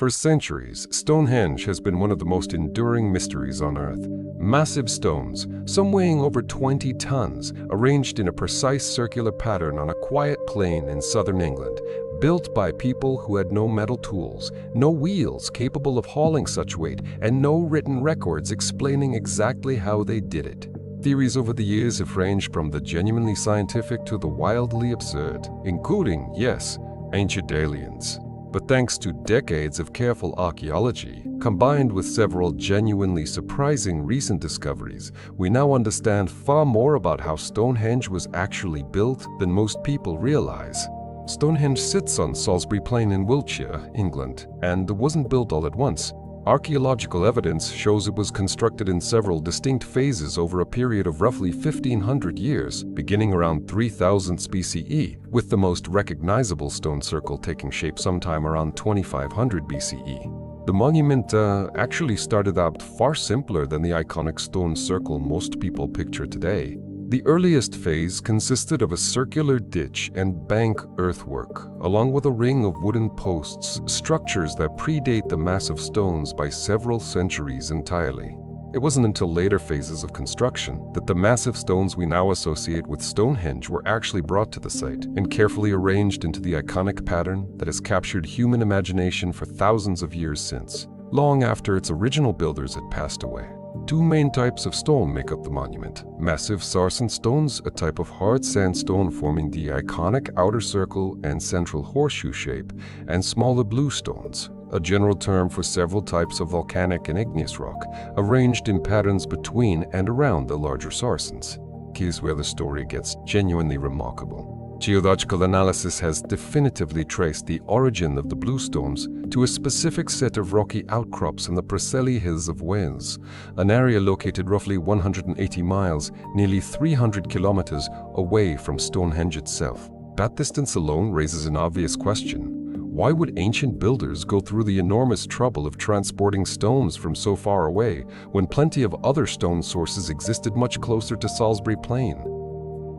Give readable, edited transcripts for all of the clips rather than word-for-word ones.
For centuries, Stonehenge has been one of the most enduring mysteries on Earth. Massive stones, some weighing over 20 tons, arranged in a precise circular pattern on a quiet plain in southern England, built by people who had no metal tools, no wheels capable of hauling such weight, and no written records explaining exactly how they did it. Theories over the years have ranged from the genuinely scientific to the wildly absurd, including, yes, ancient aliens. But thanks to decades of careful archaeology, combined with several genuinely surprising recent discoveries, we now understand far more about how Stonehenge was actually built than most people realize. Stonehenge sits on Salisbury Plain in Wiltshire, England, and wasn't built all at once. Archaeological evidence shows it was constructed in several distinct phases over a period of roughly 1,500 years, beginning around 3000 BCE, with the most recognizable stone circle taking shape sometime around 2500 BCE. The monument actually started out far simpler than the iconic stone circle most people picture today. The earliest phase consisted of a circular ditch and bank earthwork, along with a ring of wooden posts, structures that predate the massive stones by several centuries entirely. It wasn't until later phases of construction that the massive stones we now associate with Stonehenge were actually brought to the site and carefully arranged into the iconic pattern that has captured human imagination for thousands of years since, long after its original builders had passed away. Two main types of stone make up the monument. Massive sarsen stones, a type of hard sandstone forming the iconic outer circle and central horseshoe shape, and smaller bluestones, a general term for several types of volcanic and igneous rock, arranged in patterns between and around the larger sarsens. Here's where the story gets genuinely remarkable. Geological analysis has definitively traced the origin of the bluestones to a specific set of rocky outcrops in the Preseli Hills of Wales, an area located roughly 180 miles, nearly 300 kilometers away from Stonehenge itself. That distance alone raises an obvious question. Why would ancient builders go through the enormous trouble of transporting stones from so far away when plenty of other stone sources existed much closer to Salisbury Plain?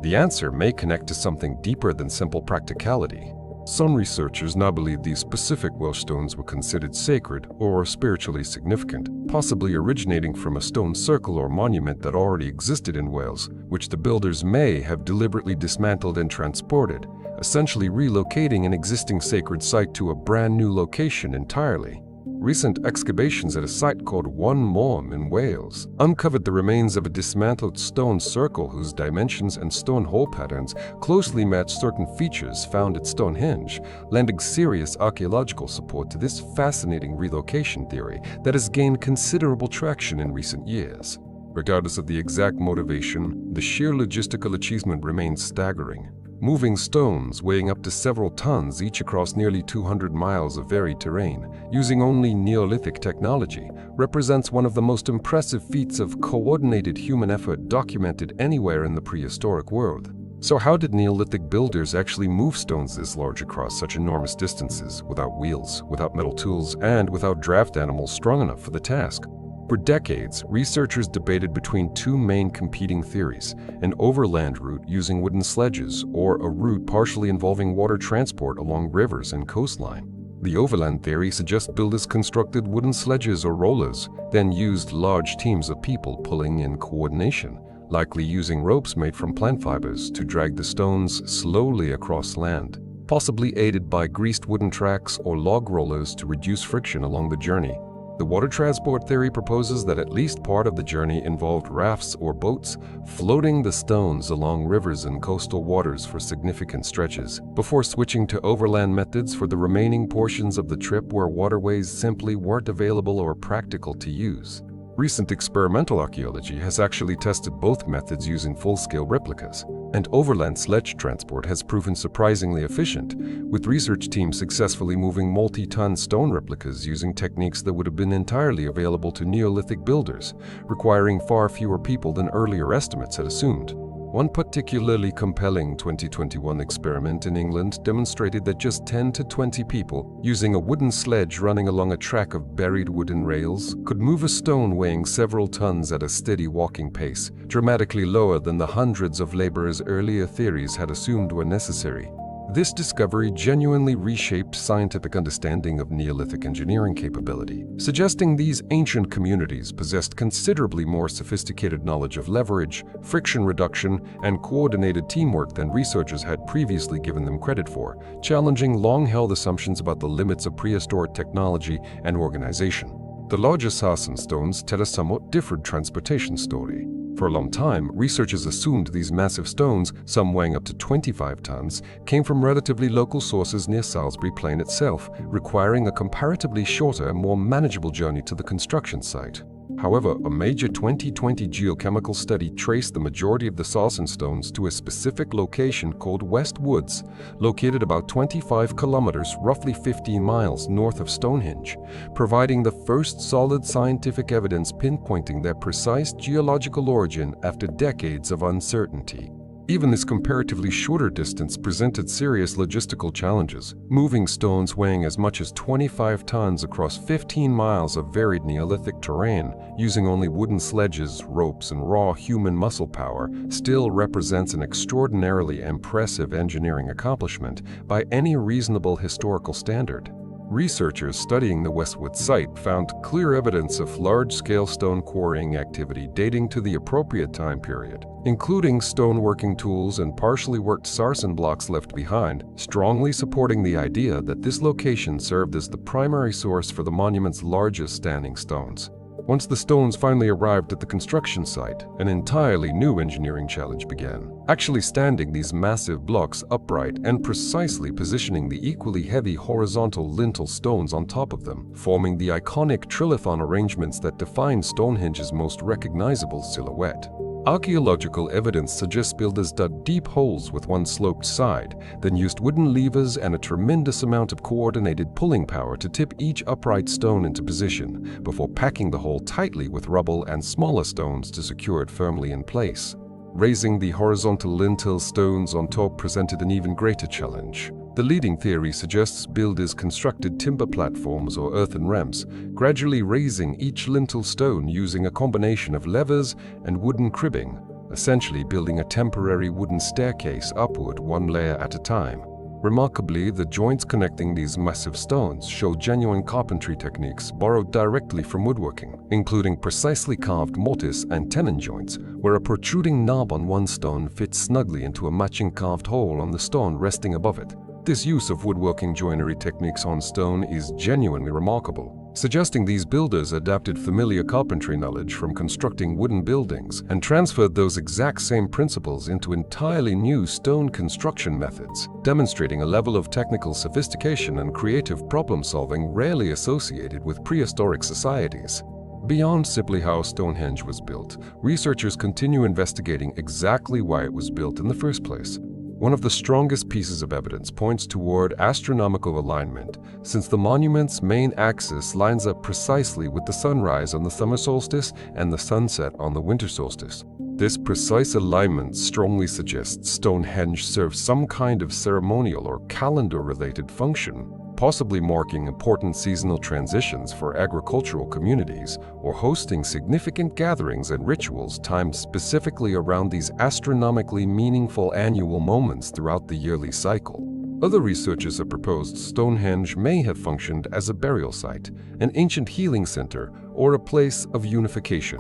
The answer may connect to something deeper than simple practicality. Some researchers now believe these specific Welsh stones were considered sacred or spiritually significant, possibly originating from a stone circle or monument that already existed in Wales, which the builders may have deliberately dismantled and transported, essentially relocating an existing sacred site to a brand new location entirely. Recent excavations at a site called One Morm in Wales uncovered the remains of a dismantled stone circle whose dimensions and stone hole patterns closely match certain features found at Stonehenge, lending serious archaeological support to this fascinating relocation theory that has gained considerable traction in recent years. Regardless of the exact motivation, the sheer logistical achievement remains staggering. Moving stones weighing up to several tons each across nearly 200 miles of varied terrain, using only Neolithic technology, represents one of the most impressive feats of coordinated human effort documented anywhere in the prehistoric world. So how did Neolithic builders actually move stones this large across such enormous distances, without wheels, without metal tools, and without draft animals strong enough for the task? For decades, researchers debated between two main competing theories: an overland route using wooden sledges, or a route partially involving water transport along rivers and coastline. The overland theory suggests builders constructed wooden sledges or rollers, then used large teams of people pulling in coordination, likely using ropes made from plant fibers to drag the stones slowly across land, possibly aided by greased wooden tracks or log rollers to reduce friction along the journey. The water transport theory proposes that at least part of the journey involved rafts or boats floating the stones along rivers and coastal waters for significant stretches, before switching to overland methods for the remaining portions of the trip where waterways simply weren't available or practical to use. Recent experimental archaeology has actually tested both methods using full-scale replicas, and overland sledge transport has proven surprisingly efficient, with research teams successfully moving multi-ton stone replicas using techniques that would have been entirely available to Neolithic builders, requiring far fewer people than earlier estimates had assumed. One particularly compelling 2021 experiment in England demonstrated that just 10 to 20 people, using a wooden sledge running along a track of buried wooden rails, could move a stone weighing several tons at a steady walking pace, dramatically lower than the hundreds of laborers earlier theories had assumed were necessary. This discovery genuinely reshaped scientific understanding of Neolithic engineering capability, suggesting these ancient communities possessed considerably more sophisticated knowledge of leverage, friction reduction, and coordinated teamwork than researchers had previously given them credit for, challenging long-held assumptions about the limits of prehistoric technology and organization. The larger sarsen stones tell a somewhat different transportation story. For a long time, researchers assumed these massive stones, some weighing up to 25 tons, came from relatively local sources near Salisbury Plain itself, requiring a comparatively shorter, more manageable journey to the construction site. However, a major 2020 geochemical study traced the majority of the sarsen stones to a specific location called West Woods, located about 25 kilometers, roughly 15 miles north of Stonehenge, providing the first solid scientific evidence pinpointing their precise geological origin after decades of uncertainty. Even this comparatively shorter distance presented serious logistical challenges, moving stones weighing as much as 25 tons across 15 miles of varied Neolithic terrain, using only wooden sledges, ropes, and raw human muscle power, still represents an extraordinarily impressive engineering accomplishment by any reasonable historical standard. Researchers studying the Westwood site found clear evidence of large-scale stone quarrying activity dating to the appropriate time period, including stoneworking tools and partially worked sarsen blocks left behind, strongly supporting the idea that this location served as the primary source for the monument's largest standing stones. Once the stones finally arrived at the construction site, an entirely new engineering challenge began. Actually standing these massive blocks upright and precisely positioning the equally heavy horizontal lintel stones on top of them, forming the iconic trilithon arrangements that define Stonehenge's most recognizable silhouette. Archaeological evidence suggests builders dug deep holes with one sloped side, then used wooden levers and a tremendous amount of coordinated pulling power to tip each upright stone into position, before packing the hole tightly with rubble and smaller stones to secure it firmly in place. Raising the horizontal lintel stones on top presented an even greater challenge. The leading theory suggests builders constructed timber platforms or earthen ramps, gradually raising each lintel stone using a combination of levers and wooden cribbing, essentially building a temporary wooden staircase upward one layer at a time. Remarkably, the joints connecting these massive stones show genuine carpentry techniques borrowed directly from woodworking, including precisely carved mortise and tenon joints, where a protruding knob on one stone fits snugly into a matching carved hole on the stone resting above it. This use of woodworking joinery techniques on stone is genuinely remarkable, suggesting these builders adapted familiar carpentry knowledge from constructing wooden buildings and transferred those exact same principles into entirely new stone construction methods, demonstrating a level of technical sophistication and creative problem-solving rarely associated with prehistoric societies. Beyond simply how Stonehenge was built, researchers continue investigating exactly why it was built in the first place. One of the strongest pieces of evidence points toward astronomical alignment, since the monument's main axis lines up precisely with the sunrise on the summer solstice and the sunset on the winter solstice. This precise alignment strongly suggests Stonehenge serves some kind of ceremonial or calendar-related function, possibly marking important seasonal transitions for agricultural communities or hosting significant gatherings and rituals timed specifically around these astronomically meaningful annual moments throughout the yearly cycle. Other researchers have proposed Stonehenge may have functioned as a burial site, an ancient healing center, or a place of unification,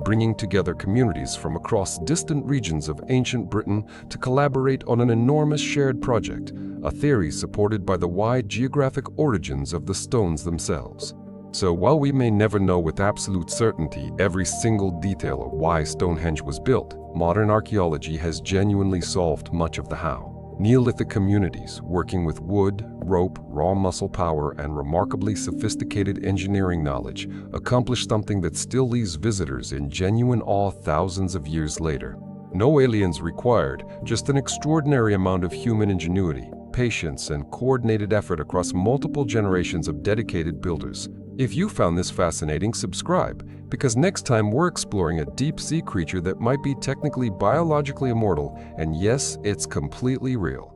bringing together communities from across distant regions of ancient Britain to collaborate on an enormous shared project, a theory supported by the wide geographic origins of the stones themselves. So while we may never know with absolute certainty every single detail of why Stonehenge was built, modern archaeology has genuinely solved much of the how. Neolithic communities, working with wood, rope, raw muscle power, and remarkably sophisticated engineering knowledge, accomplished something that still leaves visitors in genuine awe thousands of years later. No aliens required, just an extraordinary amount of human ingenuity, patience, and coordinated effort across multiple generations of dedicated builders. If you found this fascinating, subscribe, because next time we're exploring a deep-sea creature that might be technically biologically immortal, and yes, it's completely real.